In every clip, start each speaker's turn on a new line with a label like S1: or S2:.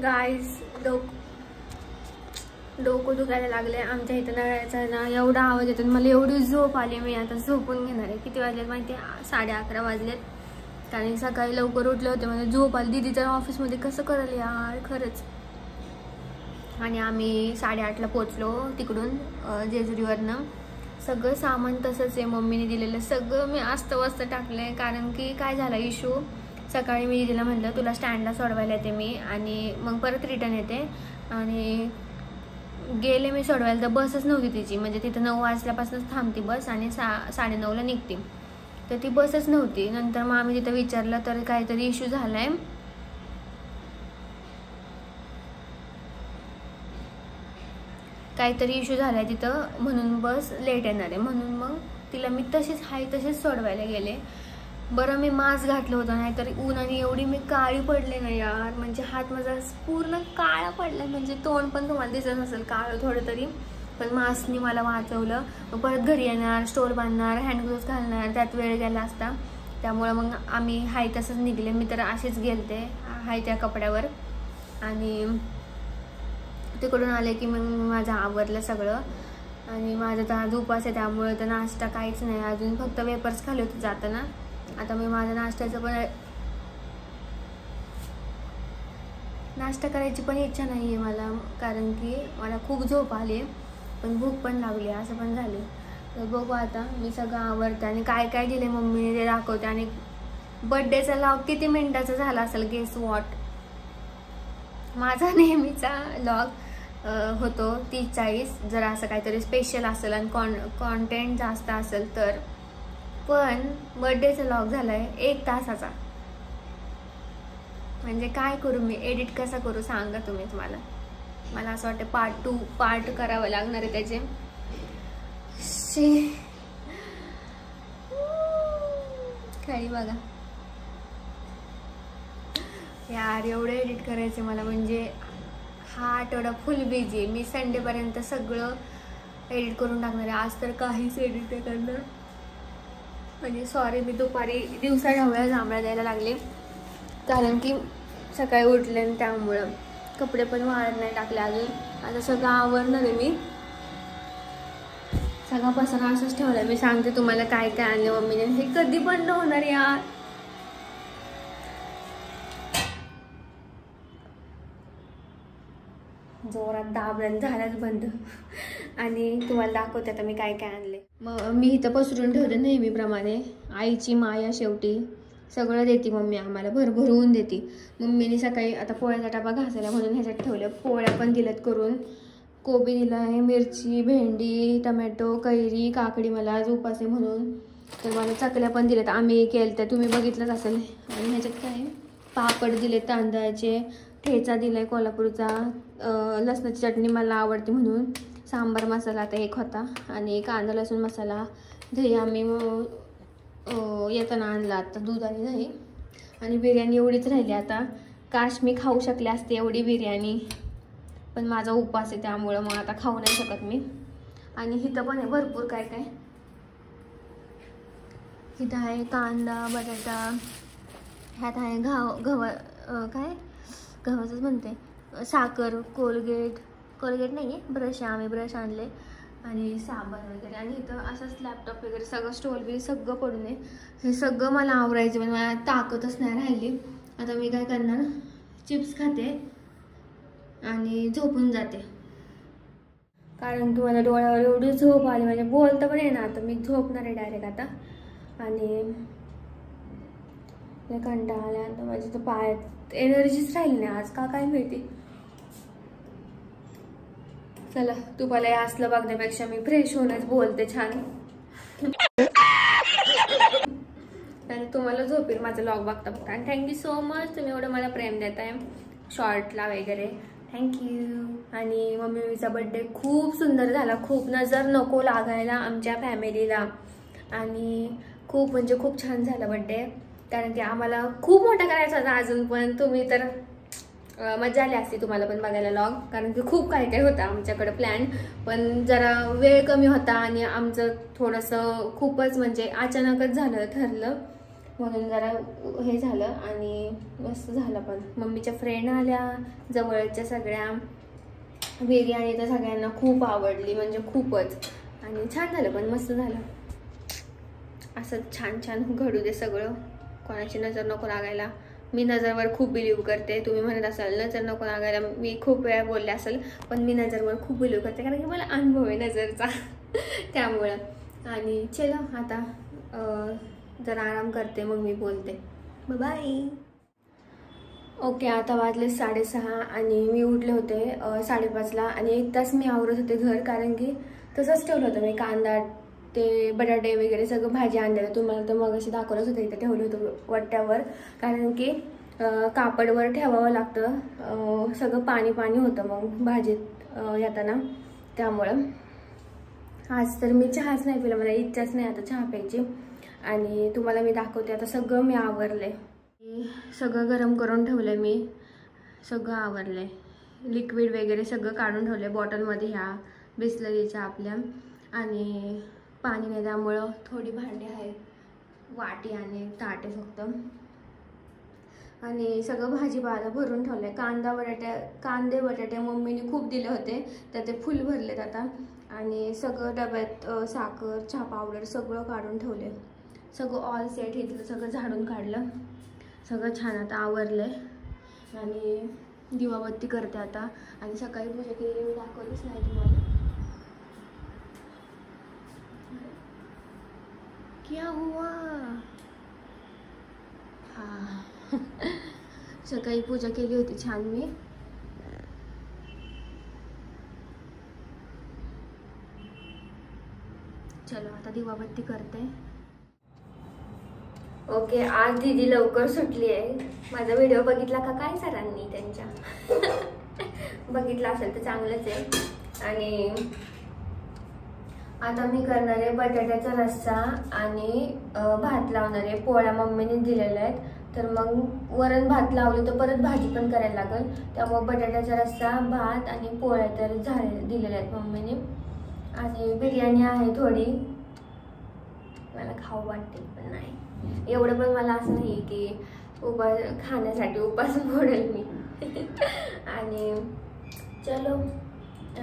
S1: Guys डोकं दुखायला लागले. आमच्या इथं नळाचा ना एवढा आवाज येतो, मला एवढी झोप आली. मी आता झोपून घेणार आहे. किती वाजलेत माहिती आहे? 11:30 वाजलेत. कारण सकाळी लवकर उठले होते, मला झोप आली. दीदी तर ऑफिसमध्ये कसं करेल यार खरंच. आणि आम्ही 8:30ला पोचलो तिकडून जेजुरीवरनं. सगळं सामान तसंच आहे, मम्मीने दिलेलं सगळं मी अस्तव्यस्त टाकलंय. कारण की काय झालं इशू, सकाळी मी दीदीला म्हटलं तुला स्टँडला सोडवायला येते मी आणि मग परत रिटर्न येते. आणि गेले मी सोडवायला तर बसच नव्हती तिची. म्हणजे तिथं 9 वाजल्यापासूनच थांबती बस आणि 9:30ला निघते. तर ती बसच नव्हती. नंतर मग आम्ही तिथं विचारलं तर काहीतरी इश्यू झालाय. काहीतरी इश्यू झालाय तिथं, म्हणून बस लेट येणार आहे. म्हणून मग तिला मी तशीच सोडवायला गेले. बरं मी मास्क घातलं होतं, नाहीतर उन्हाने एवढी मी काळी पडले ना यार. म्हणजे हात माझा पूर्ण काळा पडला. म्हणजे तोंड पण तुम्हाला दिसत नसेल काळं थोडं तरी, पण मास्कने मला वाचवलं. मग परत घरी येणार, स्टोल बांधणार, हँडग्लोव्ज घालणार, त्यात वेळ गेला असता. त्यामुळं मग आम्ही हाय तसंच निघले. मी तर असेच गेलते हाय त्या कपड्यावर. आणि तिकडून आले की मग माझं आवरलं सगळं. आणि माझं तर आज उपास आहे, त्यामुळे तर नाश्ता काहीच नाही अजून, फक्त वेपर्स खाल्ले होते जाताना. आता मी माझ्या नाश्ता करायची पण इच्छा नाही आहे मला, कारण की मला खूप झोप आली आहे, पण भूक पण लागली, असं पण झाले. तर बघू आता मी सगळं आवरते आणि काय काय दिले मम्मीने ते दाखवते. आणि बड्डेचा लॉग किती मिनिटाचा झाला असेल गेस वॉट. माझा नेहमीचा लॉग होतो 30-40, जर असं काहीतरी स्पेशल असेल आणि कॉन्टेंट जास्त असेल तर. पण बर्थडेचा लॉग झालाय 1 तासाचा. म्हणजे काय करू मी, एडिट कसा करू सांगा तुम्हीच मला असं वाटतं पार्ट करावं लागणार आहे त्याचे. खाली बघा यार, एवढं एडिट करायचे मला. म्हणजे हा आठवडा फुल बिझी आहे. मी संडेपर्यंत सगळं एडिट करून टाकणार आहे. आज तर काहीच एडिट नाही करणार. म्हणजे सॉरी, मी दुपारी दिवसा ढवळ्या जांभळ्या द्यायला लागले, कारण की सकाळी उठले आणि त्यामुळं कपडे पण वाळत नाही टाकले अजून. आता सगळं आवरणार आहे मी. सगळा पसारा असंच ठेवला. मी सांगते तुम्हाला काय काय आणले मम्मीने. हे कधी बंद होणार यार. जोरात दाबलं झालाच बंद. आणि तुम्हाला दाखवते आता मी काय काय आणले. मग मी इथं पसरून ठेवलं नेहमीप्रमाणे. आईची माया शेवटी सगळं देते मम्मी आम्हाला, भरभरून देते. मम्मीने सकाळी आता पोळ्याचा डबा घासायला म्हणून ह्याच्यात ठेवलं. पोळ्या पण दिल्यात करून, कोबी दिला आहे, मिरची, भेंडी, टमॅटो, कैरी, काकडी. मला आज उपास आहे म्हणून तर मला चकल्या पण दिल्यात. आम्ही केलं तर तुम्ही बघितलंच असेल. आणि ह्याच्यात काय पापड दिले तांदळाचे, ठेचा दिलाय कोल्हापूरचा, लसणाची चटणी मला आवडते म्हणून, सांबार मसाला आता एक होता, आणि कांदा लसूण मसाला, दही आम्ही येताना आणला आता, दूध आणि दही. आणि बिर्याणी एवढीच राहिली आता. काश मी खाऊ शकले असते एवढी बिर्याणी, पण माझा उपवास आहे त्यामुळं मग आता खाऊ नाही शकत मी. आणि इथं पण आहे भरपूर काय काय. इथं आहे कांदा, बटाटा, ह्यात आहे गव्हाचंच म्हणते, साखर, कोलगेट नाही आहे, ब्रश आहे, आम्ही ब्रश आणले, आणि साबण वगैरे. आणि इथं असंच लॅपटॉप वगैरे सगळं स्टोल बिल सगळं पडून आहे. हे सगळं मला आवरायचं, पण मला ताकदच नाही राहिली. आता मी काय करणार, चिप्स खाते आणि झोपून जाते, कारण तुम्हाला डोळ्यावर एवढी झोप आली. म्हणजे बोलतं पण आहे ना, आता मी झोपणार आहे डायरेक्ट आता. आणि कंटाळा आला आता. माझी तर पायात एनर्जीच राहिली नाही आज, का काय माहिती. चला, तुम्हाला हे असलं बघण्यापेक्षा मी फ्रेश होऊनच बोलते छान. आणि तुम्हाला झोपेल माझं व्लॉग बघता बघता. आणि थँक्यू सो मच, तुम्ही एवढं मला प्रेम देताय शॉर्टला वगैरे, थँक्यू. आणि मम्मीचा बड्डे खूप सुंदर झाला, खूप नजर नको लागायला आमच्या फॅमिलीला. आणि खूप म्हणजे खूप छान झाला बड्डे, कारण की आम्हाला खूप मोठा करायचा होता अजून पण. तुम्ही तर मजा आली असती तुम्हाला पण बघायला व्लॉग, कारण की खूप काय काय होतं आमच्याकडे प्लॅन, पण जरा वेळ कमी होता आणि आमचं थोडंसं खूपच म्हणजे अचानकच झालं ठरलं. म्हणून जरा हे झालं आणि मस्त झालं. पण मम्मीच्या फ्रेंड आल्या जवळच्या सगळ्या. बिर्याणी तर सगळ्यांना खूप आवडली, म्हणजे खूपच. आणि छान झालं, पण मस्त झालं. असं छान छान घडू दे सगळं, कोणाची नजर नको लागायला. मी नजरवर खूप बिलीव्ह करते. तुम्ही म्हणत असाल नजर नको लागायला, मी खूप वेळा बोलले असेल, पण मी नजरवर खूप बिलीव्ह करते कारण की मला अनुभव आहे नजरचा त्यामुळं. आणि चलो आता जरा आराम करते, मग मी बोलते. बाय. ओके, आता वाजले 6:30 आणि मी उठले होते 5:30ला. आणि 1 तास मी आवरत होते घर, कारण की तसंच ठेवलं होतं मी. कांदा ते बटाटे वगैरे सगळं भाजी आणलेलं, तुम्हाला तर मग अशी दाखवलंच होतं. इथे ठेवलं होतं वट्ट्यावर, कारण की कापडवर ठेवावं लागतं. सगळं पाणी पाणी होतं मग भाजीत येताना, त्यामुळं. आज तर मी चहाच नाही पिला, मला इच्छाच नाही आता चहा प्यायची. आणि तुम्हाला मी दाखवते आता. सगळं मी आवरले, सगळं गरम करून ठेवलं मी, सगळं आवरले. लिक्विड वगैरे सगळं काढून ठेवले बॉटलमध्ये ह्या बिस्लरीच्या आपल्या. आणि पाणी नाही, त्यामुळं थोडी भांडी आहेत, वाटी आणि ताटे फक्त. आणि सगळं भाजीपाला भरून ठेवलं आहे. कांदे बटाटे मम्मीने खूप दिले होते, तर ते फुल भरलेत आता. आणि सगळं डब्यात साखर, चहा पावडर सगळं काढून ठेवले. सगळं ऑल सेट इथलं सगळं झाडून काढलं. सगळं छान आता आवरलंय. आणि दिवाबत्ती करते आता. आणि सकाळी पूजा केलेली मी दाखवलीच नाही तुम्हाला. क्या हुआ? हा सकाळी पूजा केली होती छान मी. चलो आता दिवाबत्ती करते. ओके, आज दीदी लवकर सुटली आहे. माझा व्हिडिओ बघितला का काय सरांनी त्यांच्या बघितला असेल तर चांगलंच आहे. आणि आता मी करणार आहे बटाट्याचा रस्सा आणि भात लावणार आहे. पोळ्या मम्मीने दिलेल्या आहेत, तर मग वरण भात लावलं तर परत भाजी पण करायला लागेल. त्यामुळे बटाट्याचा रस्सा, भात आणि पोळ्या तर दिलेल्या आहेत मम्मीने. आणि बिर्याणी आहे थोडी, मला खाऊ वाटते पण नाही एवढं. पण मला असं नाही की खाण्यासाठी उपास मोडेल मी आणि चलो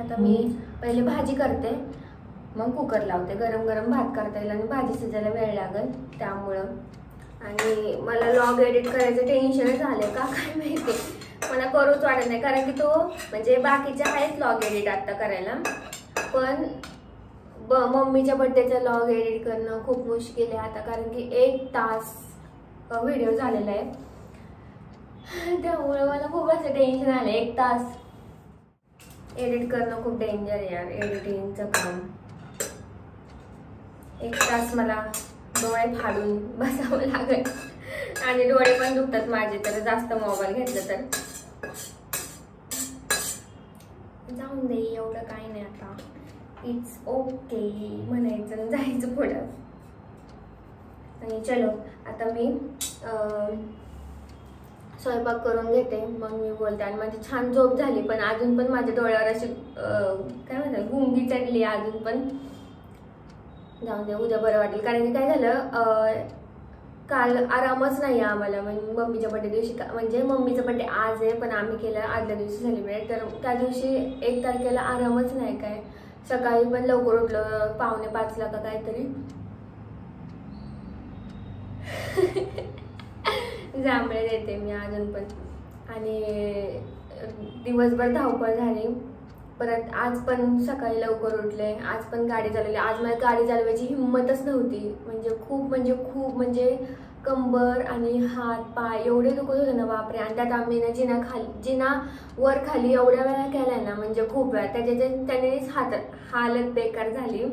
S1: आता मी पहिले भाजी करते, मग कुकर लावते. गरम गरम भात करता येईल आणि भाजी शिजायला वेळ लागेल त्यामुळं. आणि मला व्लॉग एडिट करायचं टेन्शनच आलंय का काय माहिती, मला करूच वाटत नाही. कारण की तो म्हणजे बाकीचे आहेत व्लॉग एडिट आता करायला, पण मम्मीच्या बर्थडेचा व्लॉग एडिट करणं खूप मुश्किल आहे आता. कारण की 1 तास व्हिडिओ झालेला आहे, त्यामुळे मला खूप असं टेन्शन आलं. 1 तास एडिट करणं खूप डेंजर आहे यार, एडिटिंगचं काम. 1 तास मला डोळे फाडून बसावं लागेल. आणि डोळे पण दुखतात माझे तर जास्त मोबाईल घेतलं तर. जाऊन दे, एवढं काही नाही आता. इट्स ओके म्हणायचं, जायचं पुढं. आणि चलो आता मी स्वयंपाक करून घेते, मग मी बोलते. आणि माझी छान झोप झाली, पण अजून पण माझ्या डोळ्यावर अशी काय म्हणतात गुंगी चढली अजून पण. जाऊन दे, उद्या बरं वाटेल. कारण की काय झालं, काल आरामच नाही आम्हाला. म्हणजे मम्मीच्या बड्डे दिवशी, म्हणजे मम्मीचा बड्डे आज आहे पण आम्ही केलं आदल्या दिवशी सेलिब्रेट. तर त्या दिवशी 1 तारखेला आरामच नाही काय. सकाळी पण लवकर उठलं, 4:45ला का काहीतरी. जांभळे देते मी अजून पण. आणि दिवसभर धावपळ झाली. परत आज पण सकाळी लवकर उठले, आज पण गाडी चालवली. आज मला गाडी चालवायची हिंमतच नव्हती. म्हणजे खूप म्हणजे कंबर आणि हात पाय एवढे दुखत होते ना बापरे. आणि त्यात आम्ही ना जिना वर खाली एवढ्या वेळा केलाय ना, म्हणजे खूप वेळा. त्यानेच हालत बेकार झाली.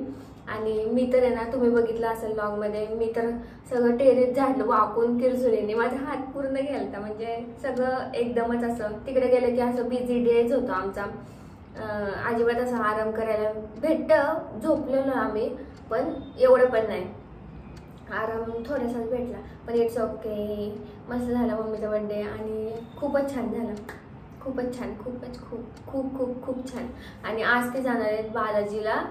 S1: आणि मी तर आहे ना, तुम्ही बघितलं असेल व्लॉगमध्ये, मी तर सगळं टेरेस झाडलं वाकून किरजुरीने. माझा हात पूर्ण गेलता, म्हणजे सगळं एकदमच असं. तिकडे गेलं की असं बिझी डेज होतो आमचा. अजिबात असं आराम करायला भेटतं. झोपलेलो आम्ही, पण एवढं पण नाही. आराम थोडासाच भेटला, पण इट्स ओके. मस्त झाला मम्मीचा बर्थडे आणि खूपच छान झाला. खूपच छान, खूप खूप खूप खूप छान. आणि आज ते जाणार आहेत बालाजीला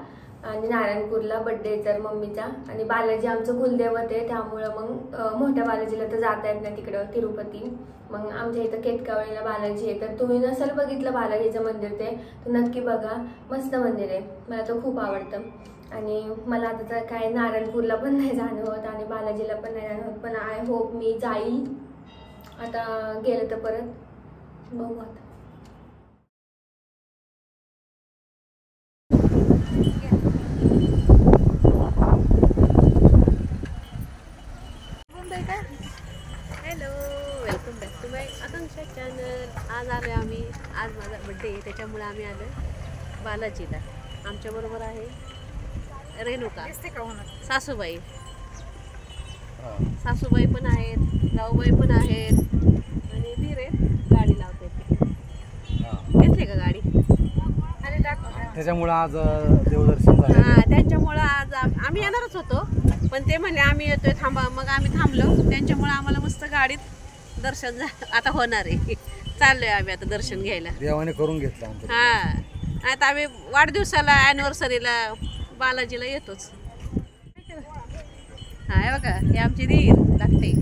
S1: आणि नारायणपूरला बर्थडे तर मम्मीचा. आणि बालाजी आमचं कुलदैवत आहे, त्यामुळं मग मोठ्या बालाजीला तर जाता येत नाही तिकडं तिरुपती. मग आमच्या इथं केतकावळीला बालाजी आहे. तर तुम्ही नसेल बघितलं बालाजीचं मंदिर ते तर नक्की बघा, मस्त मंदिर आहे, मला तर खूप आवडतं. आणि मला आता तर काय नारायणपूरला पण नाही जाणं होत आणि बालाजीला पण नाही जाणं होत, पण आय होप मी जाईल आता गेलं तर परत बघू आता.
S2: Hello, welcome back to my Akanksha channel. आज आलो आम्ही, आज माझा बड्डे आहे त्याच्यामुळे आम्ही आलो बालाजीला. आमच्याबरोबर आहे रेणुका, सासूबाई पण आहेत, जाऊबाई पण आहेत आणि धीरे गाडी लावते. घेतली का गाडी?
S3: त्याच्यामुळे आज देवदर्शन झालं.
S2: हां, त्यांच्यामुळं आज आम्ही येणारच होतो, पण ते म्हणले आम्ही येतोय थांबा, मग आम्ही थांबलो. त्यांच्यामुळे आम्हाला मस्त गाडीत दर्शन आता होणार आहे. चाललोय आम्ही आता दर्शन घ्यायला.
S3: देवाने करून घेतलं आमचं.
S2: हां, आता आम्ही वाढदिवसाला ॲनिव्हर्सरीला बालाजीला येतोच. हाय बघा, हे आमची धीर लागते.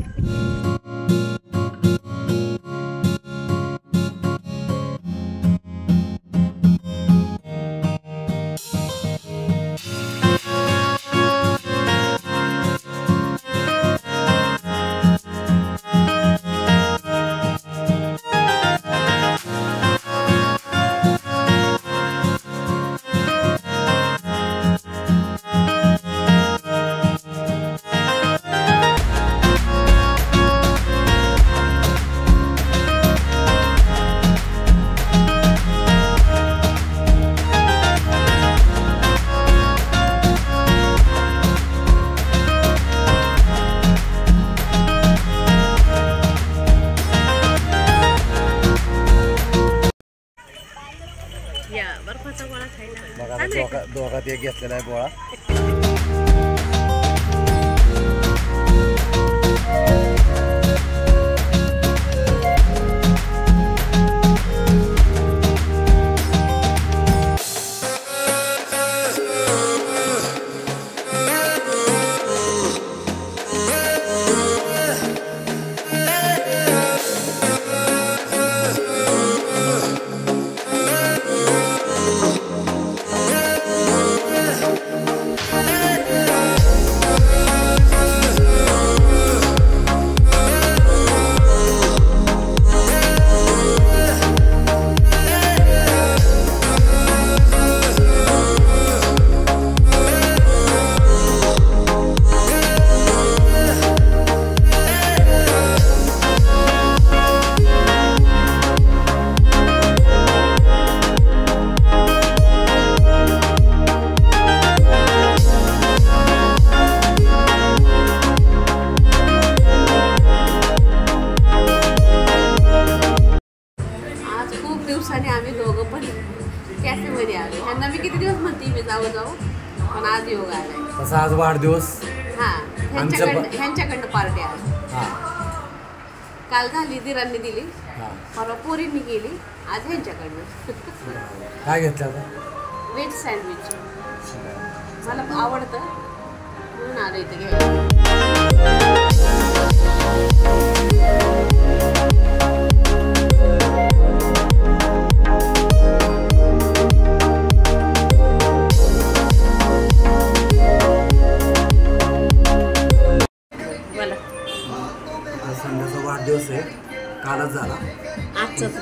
S2: बर्फाचा गोळा खायला
S3: दोघात एक घेतलेला आहे गोळा. आम्ही दोघं पण कॅफेमध्ये आलो. ह्यांना मी किती दिवस म्हणते मी जाऊ पण आज योग आलाय. तसा आज वाढदिवस.
S2: हां, ह्यांच्याकडनं पार्टी आली. काल झाली, दिरांनी दिली, परवा पोरींनी गेली, आज ह्यांच्याकडनं.
S3: काय घेतलं?
S2: व्हेज सँडविच मला आवडतं म्हणून आलं इथं घ्यायला.
S3: संध्याचा वाढदिवस आहे, कालच झाला
S2: आजच.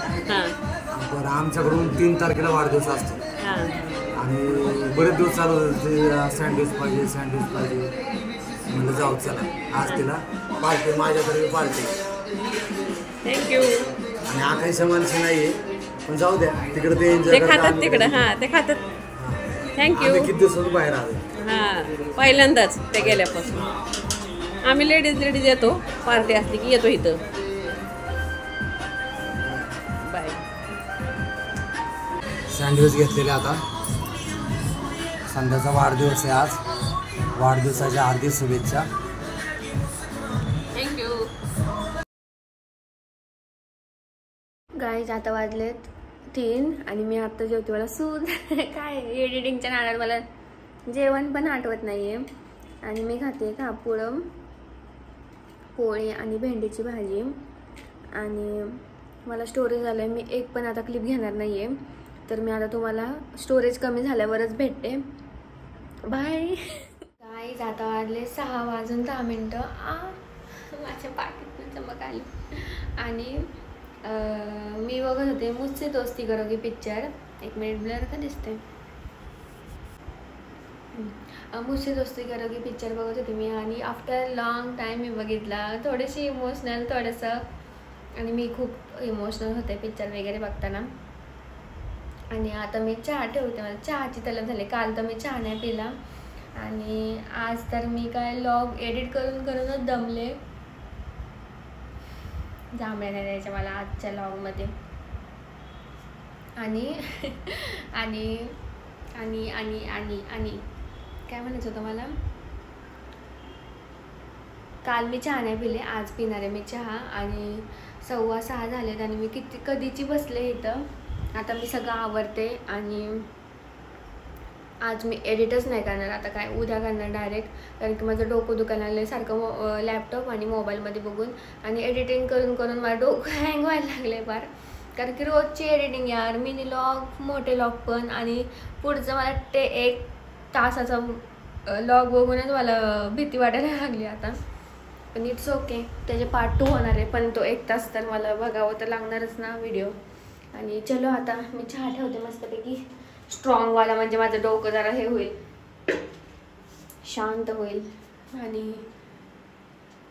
S3: बरं, आमच्याकडून 3 तारखेला वाढदिवस असतो आणि बरेच दिवस चालू होते सँडविच पाहिजे म्हणजे जाऊ चला आज तिला पार्टी, माझ्याकडे पार्टी.
S2: थँक्यू.
S3: आणि हा काही समानशी नाही आहे, पण जाऊ द्या, तिकडे ते एन्जॉय
S2: खातात तिकडे. हां, ते खातात. थँक्यू.
S3: किती दिवसातून बाहेर आलो.
S2: हां, पहिल्यांदाच ते गेल्यापासून. आम्ही लेडीज येतो, पार्टी असली की येतो इथं. बाय.
S3: सँडविच घेतलेले आता. संध्याचा वाढदिवस आहे आज. वाढदिवसाच्या हार्दिक शुभेच्छा.
S2: थँक्यू.
S1: गाईज आता वाजलेत 3 आणि मी आता जेवते. मला सूद काय एडिटिंगच्या नादात मला जेवण पण आठवत नाही आहे. आणि मी खाते कापुळं, पोळी आणि भेंडीची भाजी. आणि मला स्टोरेज झालं आहे, मी एक पण आता क्लिप घेणार नाही आहे. तर मी आता तुम्हाला स्टोरेज कमी झाल्यावरच भेटते. बाय. गाईज आता वाजले 6:10. माझ्या पाठीत चमक आली. आणि मी बघत होते मुझसे दोस्ती करोगी पिक्चर. 1 मिनिट ब्लर का दिसते. मुझसे दोस्ती करोगी पिक्चर बघत होते मी. आणि आफ्टर लॉंग टाईम मी बघितला. थोडीशी इमोशनल थोडंसं, आणि मी खूप इमोशनल होते पिक्चर वगैरे बघताना. आणि आता मी चहा ठेवते. मला चहाची तलब झाली. काल तर मी चहा नाही पिला. आणि आज तर मी काय लॉग एडिट करून करूनच दमले. जांभळ्या नाही द्यायच्या मला आजच्या लॉगमध्ये. आणि आणि आणि आणि आणि आणि काय म्हणायचं होतं मला. काल मी चहा नाही पिले, आज पिणार आहे मी चहा. आणि 6:15 झालेत आणि मी कधीची बसले इथं. आता मी सगळं आवरते. आणि आज मी एडिटच नाही करणार. आता काय उद्या करणार डायरेक्ट. कारण की माझं डोकं दुखायला लागलं सारखं लॅपटॉप आणि मोबाईलमध्ये बघून. आणि एडिटिंग करून करून मला डोकं हँग व्हायला लागले फार. कारण की रोजची एडिटिंग यार, मिनी लॉग, मोठे लॉग पण. आणि पुढचं मला 1 तासाचा लॉग बघूनच मला भीती वाटायला लागली आता. पण इट्स ओके, त्याचे पार्ट 2 होणार आहे. पण तो 1 तास तर मला बघावं तर लागणारच ना व्हिडिओ. आणि चलो आता मी चहा ठेवते मस्तपैकी स्ट्रॉंगवाला, म्हणजे माझं डोकं जरा हे होईल, शांत होईल. आणि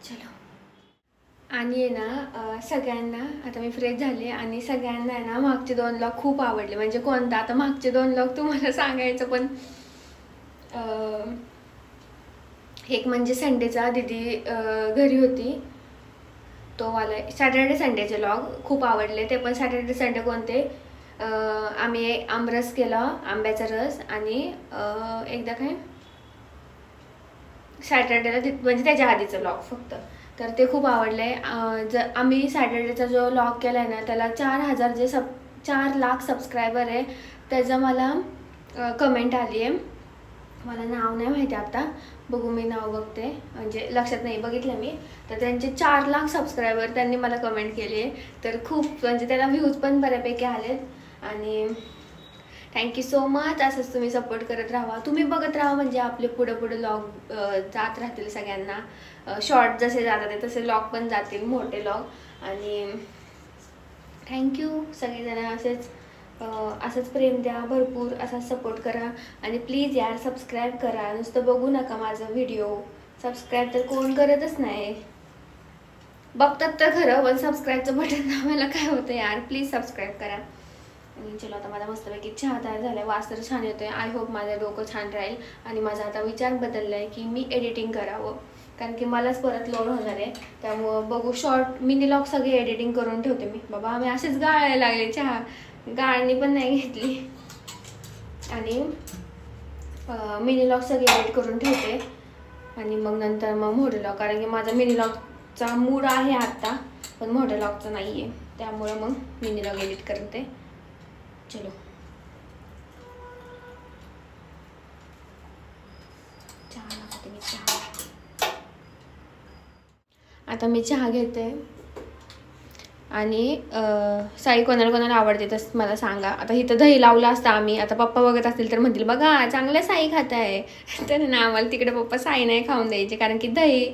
S1: चलो. आणि आहे ना सगळ्यांना आता मी फ्रेश झाले. आणि सगळ्यांना आहे ना मागचे 2 लॉग खूप आवडले. म्हणजे कोणता, आता मागचे 2 लॉग तुम्हाला सांगायचं पण एक म्हणजे संडेचा दीदी घरी होती तो वाला, सॅटर्डे संडेचे लॉग खूप आवडले ते पण. सॅटर्डे संडे कोणते, आम्ही आमरस केला, आंब्याचा रस. आणि एकदा काय सॅटर्डेला म्हणजे त्याच्या आधीचं लॉग फक्त, तर ते खूप आवडले. आम्ही सॅटर्डेचा जो लॉग केला आहे ना त्याला 4 लाख सबस्क्रायबर आहे. त्याचं मला कमेंट आली आहे. मला नाव नाही माहिती आता, बघू मी नाव बघते, म्हणजे लक्षात नाही, बघितलं मी. तर त्यांचे 4 लाख सबस्क्रायबर त्यांनी मला कमेंट केली आहे. तर खूप म्हणजे त्याला व्ह्यूज पण बऱ्यापैकी आलेत. आणि थँक्यू सो मच. असंच तुम्ही सपोर्ट करत राहा, तुम्ही बघत राहा, म्हणजे आपले पुढे लॉग जात राहतील सगळ्यांना. शॉर्ट जसे जातात तसे लॉग पण जातील, मोठे लॉग. आणि थँक्यू सगळेजण. असंच प्रेम द्या, भरपूर असाच सपोर्ट करा. आणि प्लीज यार सबस्क्राईब करा, नुसतं बघू नका माझं व्हिडिओ. सबस्क्राईब तर कोण करतच नाही, बघतात तर खरं, पण सबस्क्राईबचं बटन दाबायला काय होतं यार. प्लीज सबस्क्राईब करा. आणि चलो आता माझा मस्तपैकी चहा तयार झाला आहे. वास तर छान येतोय. आय होप माझं डोकं छान राहील. आणि माझा आता विचार बदलला आहे की मी एडिटिंग करावं, कारण की मलाच परत लोड होणार आहे. त्यामुळं बघू, शॉर्ट मिनी लॉग सगळे एडिटिंग करून ठेवते मी. बाबा आम्ही असेच गाळायला लागले, चहा गाळणी पण नाही घेतली. आणि मिनी लॉग सगळे एडिट करून ठेवते. आणि मग नंतर मग मोठे लॉग, कारण की माझा मिनी लॉगचा मूड आहे आत्ता, पण मोठ्या लॉगचा नाही आहे. त्यामुळे मग मिनी लॉग एडिट करते. चलो आता मी चहा घेते. आणि साई कोणाला आवडते तसं मला सांगा. आता इथं दही लावलं असतं आम्ही, आता पप्पा बघत असतील तर म्हणतील बघा चांगलं साई खात आहे. तर ना आम्हाला तिकडे पप्पा साई नाही खाऊन द्यायचे, कारण की दही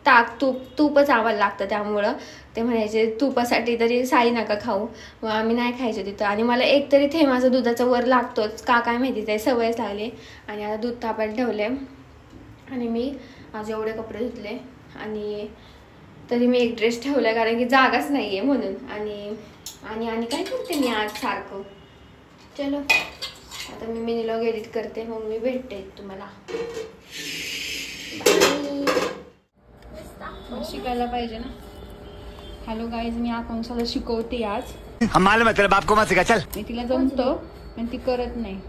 S1: ताक तूपच आवायला लागतं. त्यामुळं ते म्हणायचे तुपासाठी तरी साई नका खाऊ. मग आम्ही नाही खायचो तिथं. आणि मला एक तरी थेंबाचं दुधाचा वर लागतोच, का काय माहिती, ते सवयच लागली. आणि आता दूध तापायला ठेवले. आणि मी आज एवढे कपडे धुतले. आणि तरी मी एक ड्रेस ठेवला, कारण की जागाच नाही आहे म्हणून. आणि काय करते मी आज सारखं. चलो आता मी मिनी लॉग एडिट करते, मग मी भेटते तुम्हाला. शिकायला पाहिजे ना. हॅलो गाईज, मी आकांक्षाला शिकवते आज.
S4: हम मालूम है तेरे बाप को मत सिखा चल.
S1: मी तिला जमतो पण ती करत नाही.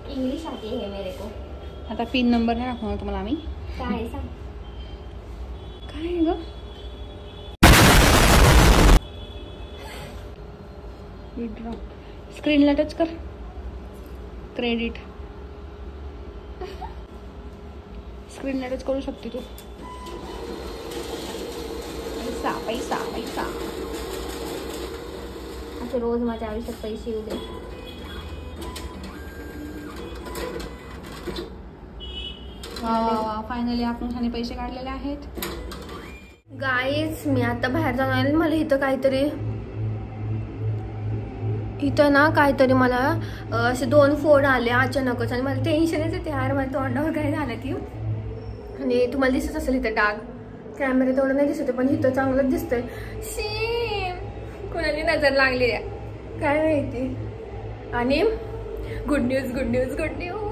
S1: इंग्लिश आती है मेरे को. आता पिन नंबर नाही दाखवणार तुम्हाला आम्ही. काय सांग काय ग विड्रॉ स्क्रीनला टच कर. क्रेडिट स्क्रीनला टच करू शकते तू. पैसा पैसा पैसा असे रोज माझ्या आयुष्यात पैसे येऊ दे.
S5: फायनली आपण पैसे काढलेले आहेत.
S1: गाईज मी आता बाहेर जाणार आहे. मला इथं ना काहीतरी मला असे 2 फोड आले अचानकच आणि मला टेन्शनच येते यार. मला तोंडावर काय झालं की. आणि तुम्हाला दिसत असेल इथं डाग. कॅमेरा तेवढं नाही दिसत पण इथं चांगलंच दिसतंय. कुणाची नजर लागली आहे काय माहिती. आणि good news good news good news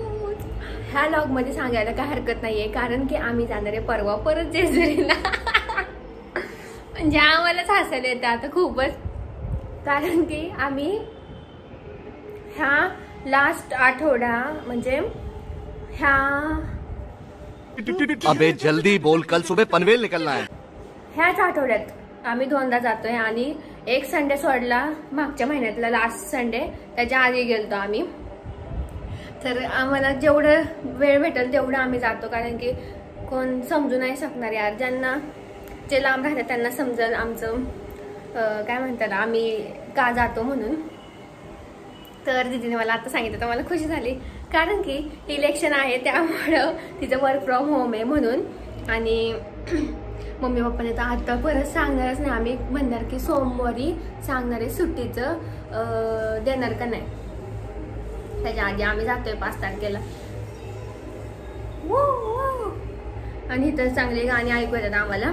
S1: ह्या लॉगमध्ये सांगायला काय हरकत नाहीये कारण की आम्ही जाणार आहे परवा परत जेजुरीला. म्हणजे आम्हालाच हसायला येतं आता खूपच. कारण की आम्ही ह्या लास्ट आठवडा म्हणजे
S4: अबे जल्दी बोल, कल सुबह पनवेल निकलना है.
S1: ह्याच आठवड्यात आम्ही 2दा जातोय आणि एक संडे सोडला मागच्या महिन्यातला लास्ट संडे त्याच्या आधी गेलतो आम्ही. तर आम्हाला जेवढं वेळ भेटेल तेवढं आम्ही जातो कारण की कोण समजू नाही शकणार यार. ज्यांना जे लांब राहतात त्यांना समजेल आमचं काय म्हणतात आम्ही का जातो म्हणून. तर दीदीने मला आता सांगितलं तर मला खुशी झाली कारण की इलेक्शन आहे त्यामुळं तिचं वर्क फ्रॉम होम आहे म्हणून. आणि मम्मी पप्पाने तर आता परत सांगणारच नाही. आम्ही म्हणणार की सोमवारी सांगणार आहे सुट्टीचं देणार का नाही. त्याच्या आधी आम्ही जातोय 5 तारखेला. आणि इथं चांगली गाणी ऐकू येतात आम्हाला.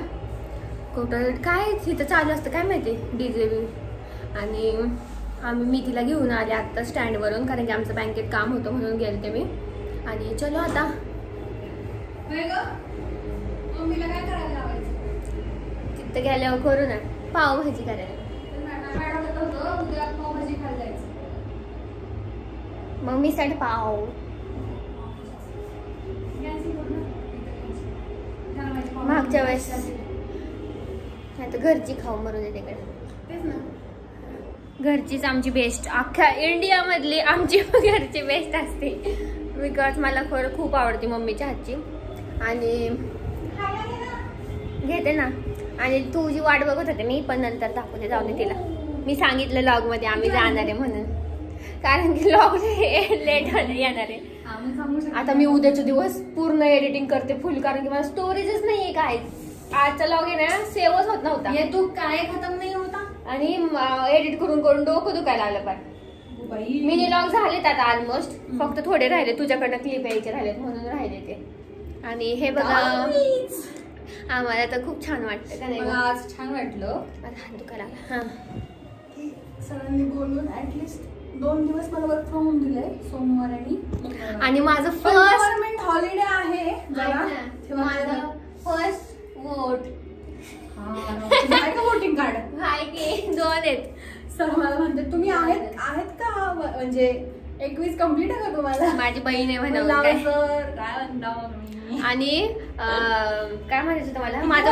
S1: कुठं काय इथं चालू असतं काय माहिती डीजे बी. आणि मी तिला घेऊन आले आत्ता स्टँडवरून कारण की आमचं बँकेत काम होतं म्हणून गेलते मी. आणि चलो आता
S5: मम्मीला काय करायला लावायचं.
S1: तिथं गेल्यावर करू ना पावभाजी करायला.
S5: उद्या पावभाजी खायला जायचं.
S1: मग मिसळ पाव मागच्या वेळेस आता घरची खाऊ मरू दे तिकडे.
S5: तेच ना
S1: घरचीच आमची बेस्ट. अख्ख्या इंडियामधली आमची घरची बेस्ट असते बिकॉज मला खरं खूप आवडते मम्मीच्या हातची. आणि घेते ना. आणि तुझी वाट बघत होते मी पण नंतर दाखवते जाऊ दे तिला. मी सांगितलं लॉग मध्ये आम्ही जाणार आहे म्हणून कारण की लॉग लेट येणार आहे. आता मी उद्याचे दिवस पूर्ण एडिटिंग करते फुल कारण की मला स्टोरेजच नाहीये काय. आजचा लॉग आहे ना सेव्हच होत नव्हता.
S5: हे तू काय खतम नाही होता
S1: आणि एडिट करून करून डोकं दुखायला आलं पण. मिनी लॉग झालेत आता ऑलमोस्ट. फक्त थोडे राहिले तुझ्याकडनं क्लिप यायचे राहिलेत म्हणून राहिले ते. आणि हे बघा आम्हाला तर खूप छान वाटतं का नाही.
S5: आज छान वाटलं.
S1: हात दुखायला लागला.
S5: सरांनी बोलून ऍटलिस्ट 2 दिवस मला वर्क फ्रॉम होम दिलंय सोमवार
S1: आणि माझं
S5: गव्हर्नमेंट हॉलिडे आहे.
S1: माझं फर्स्ट वोट
S5: वोटिंग कार्ड
S1: हाय की 2 आहेत.
S5: सर मला म्हणते तुम्ही आहेत का म्हणजे 21 कम्प्लीट आहे का तुम्हाला.
S1: माझी बहीण आहे म्हणून
S5: काय म्हणता.
S1: आणि काय म्हणायचं तुम्हाला माझं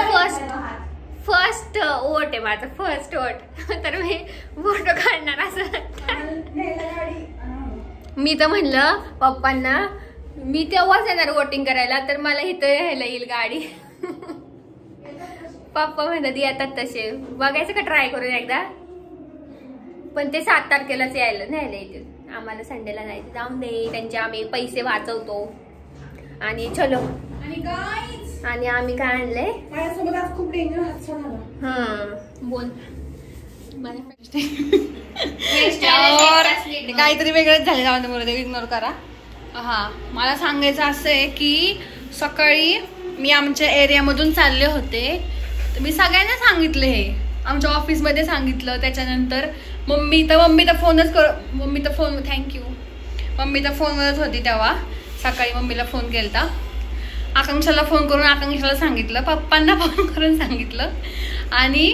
S1: फर्स्ट वोट आहे माझं फर्स्ट वोट. तर मी फोटो काढणार असं. मी तर म्हणलं पप्पांना मी तेव्हाच येणार वोटिंग करायला तर मला इथं यायला येईल गाडी. पप्पा म्हणतात येतात तसे. बघायचं का ट्राय करून एकदा. पण ते 7 तारखेलाच न्यायला येतील. आम्हाला संडेला जायचं. जाऊन दे त्यांचे आम्ही पैसे वाचवतो. आणि चलो आणि आम्ही काय आणलंय
S5: माझ्यासोबत आज खूप डेंजर हादसा झाला.
S1: बोल
S5: काहीतरी वेगळंच झालं. जाऊन दे इग्नोर करा. हा मला सांगायचं असं आहे की सकाळी मी आमच्या एरियामधून चालले होते तर मी सगळ्यांना सांगितलं. हे आमच्या ऑफिसमध्ये सांगितलं. त्याच्यानंतर मम्मी तर थँक्यू मम्मी तर फोनवरच होती तेव्हा. सकाळी मम्मीला फोन केलता. आकांक्षाला फोन करून आकांक्षाला सांगितलं. पप्पांना फोन करून सांगितलं. आणि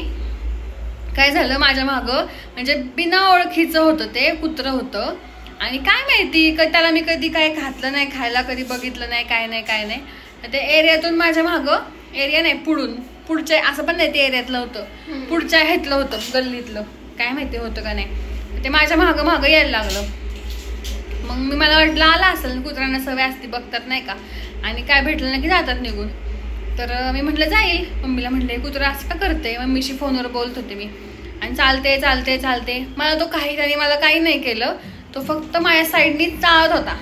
S5: काय झालं माझ्या मागं म्हणजे बिना ओळखीचं होतं ते कुत्रं होतं. आणि काय माहिती त्याला मी कधी काय घातलं नाही खायला कधी बघितलं नाही काय नाही. तर ते एरियातून माझ्या मागं एरिया नाही पुढच्या असं पण नाही ते एरियातलं होतं पुढच्या ह्यातलं होतं गल्लीतलं काय माहिती होतं का नाही. ते माझ्या मागं मागं यायला लागलं. मग मला वाटलं आला असेल, कुत्र्यांना सवय असते बघतात नाही का, आणि काय भेटलं नाही की जातात निघून. तर मी म्हटलं जाईल. मम्मीला म्हटलं कुत्रा असं का करते. मम्मीशी फोनवर बोलत होते मी, आणि चालते चालते चालते. मला तो त्याने मला काही नाही केलं, तो फक्त माझ्या साईडनी चालत होता.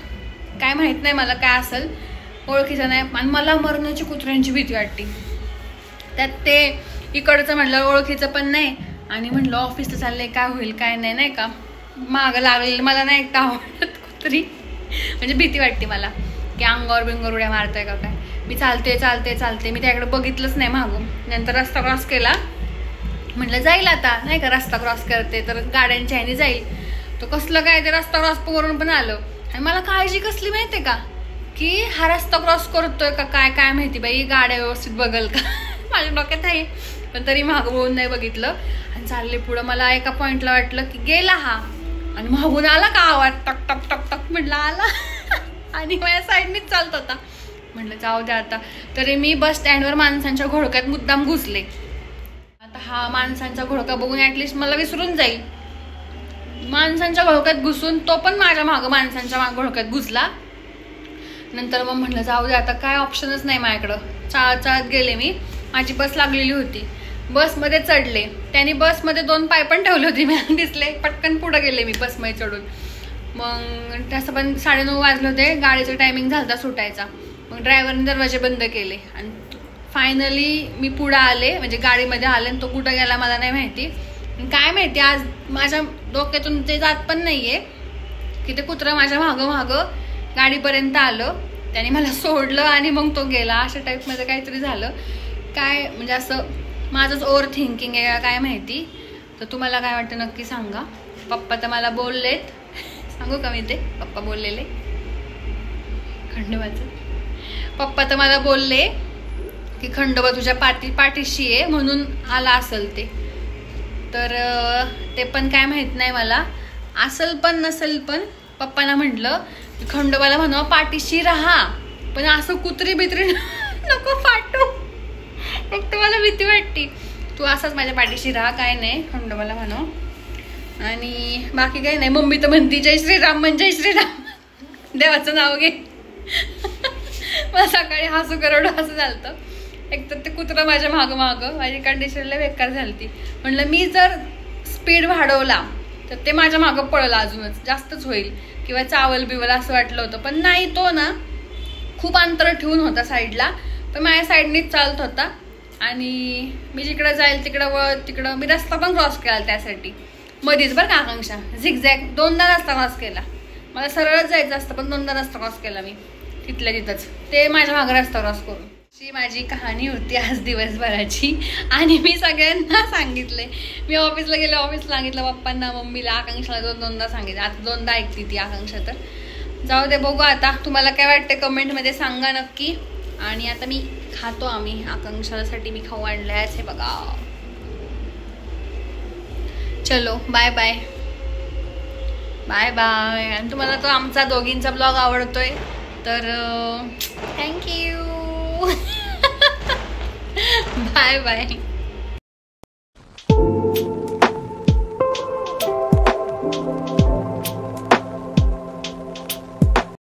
S5: काय माहित नाही मला काय असेल, ओळखीचं नाही. आणि मला मरणाची कुत्र्यांची भीती वाटते. त्यात ते इकडचं म्हटलं ओळखीचं पण नाही, आणि म्हटलं ऑफिसला चाललंय काय होईल काय नाही नाही का. मागं लागलेलं मला नाही एकटा आवडत कुत्री, म्हणजे भीती वाटते मला की अंगावर बिंगावर उड्या मारताय का काय. मी चालते चालते चालते, मी त्याकडे बघितलंच नाही मागून. नंतर रस्ता क्रॉस केला, म्हटलं जाईल आता नाही का, रस्ता क्रॉस करते तर गाड्यांच्या ह्याने जाईल. तो कसलं काय ते रस्ता क्रॉस करून पण आलं. आणि मला काळजी कसली माहितीये का, की हा रस्ता क्रॉस करतोय का काय काय माहिती बाई, गाड्या व्यवस्थित बघल का माझ्या डोक्यात आहे. पण तरी मागं वळून नाही बघितलं आणि चालले पुढं. मला एका पॉइंटला वाटलं की गेला हा, आणि मागून आला का आवाज टक टक टक टक, म्हटलं आला आणि माझ्या साईडनीच चालत होता. म्हटलं जाऊ द्या आता. तरी मी बस स्टँडवर माणसांच्या घोळक्यात मुद्दाम घुसले. आता हा माणसांचा घोळका बघून ऍटलिस्ट मला विसरून जाईल. माणसांच्या घोळक्यात घुसून तो पण माझ्या मागं माणसांच्या घोळक्यात घुसला. नंतर मग म्हटलं जाऊ दे आता, काय ऑप्शनच नाही माझ्याकडं. चाळत चाळत गेले मी. माझी बस लागलेली होती, बसमध्ये चढले. त्यांनी बसमध्ये 2 पाय पण ठेवले होते, मी दिसले. पटकन पुढे गेले मी बसमध्ये चढून. मग तसं पण 9:30 वाजले होते, गाडीचं टायमिंग झाला सुटायचा. मग ड्रायव्हरने दरवाजे बंद केले आणि फायनली मी पुढे आले, म्हणजे गाडीमध्ये आले. आणि तो कुठं गेला मला नाही माहिती. काय माहिती आज माझ्या डोक्यातून ते जात पण नाहीये की ते कुत्रं माझ्या मागं मागं गाडीपर्यंत आलं, त्याने मला सोडलं आणि मग तो गेला. अशा टाईपमध्ये काहीतरी झालं. काय म्हणजे असं माझंच ओव्हर थिंकिंग आहे काय माहिती. तर तुम्हाला काय वाटतं नक्की सांगा. पप्पा तर मला बोललेत, सांगू का मी ते पप्पा बोललेले खंडोबाचं. पप्पा तर मला बोलले की खंडोबा तुझ्या पाठीशी आहे म्हणून आला असेल ते. तर ते पण काय माहित नाही मला, असेल पण नसेल. पण पप्पांना म्हटलं की खंडोबाला म्हणा पाठीशी राहा, पण असं कुत्री बित्री नको पाठवू. फक्त मला भीती वाटते. तू असाच माझ्या पाठीशी राहा, काय नाही खंडोबाला म्हणा. आणि बाकी काही नाही. मम्मी तर म्हणती जय श्रीराम म्हण, जय श्रीराम, देवाचं नाव घे. मला सकाळी हसू करोड असं झालं. एक तर ते कुत्रं माझ्या मागं मागं, माझी कंडिशनला बेकार झाली. म्हणलं मी जर स्पीड वाढवला तर ते माझ्या मागं पळलं, अजूनच जास्तच होईल किंवा चावल बिवल असं वाटलं होतं. पण नाही, तो ना खूप अंतर ठेवून होता साईडला, पण माझ्या साईडनीच चालत होता. आणि मी जिकडं जाईल तिकडं मी रस्ता पण क्रॉस केला त्यासाठी मध्येच बरं का आकांक्षा. झिगझॅग 2दा रस्ता क्रॉस केला. मला सरळच जायचं असतं पण 2दा रस्ता क्रॉस केला मी तिथल्या तिथंच, ते माझ्या मागं रस्ता क्रॉस करून. अशी माझी कहाणी होती आज दिवसभराची. आणि मी सगळ्यांना सांगितले. मी ऑफिसला गेले, ऑफिसला सांगितलं पप्पांना, मम्मीला, आकांक्षाला 2दा सांगितलं. आता 2दा ऐकली ती आकांक्षा. तर जाऊ दे, बघू आता तुम्हाला काय वाटतं कमेंटमध्ये सांगा नक्की. आणि आता मी खातो. आम्ही आकांक्षासाठी मी खाऊ आणलाय हे बघा. चलो बाय बाय बाय बाय. आणि तुम्हाला तो आमचा दोघींचा ब्लॉग आवडतोय तर थँक्यू. Bye bye.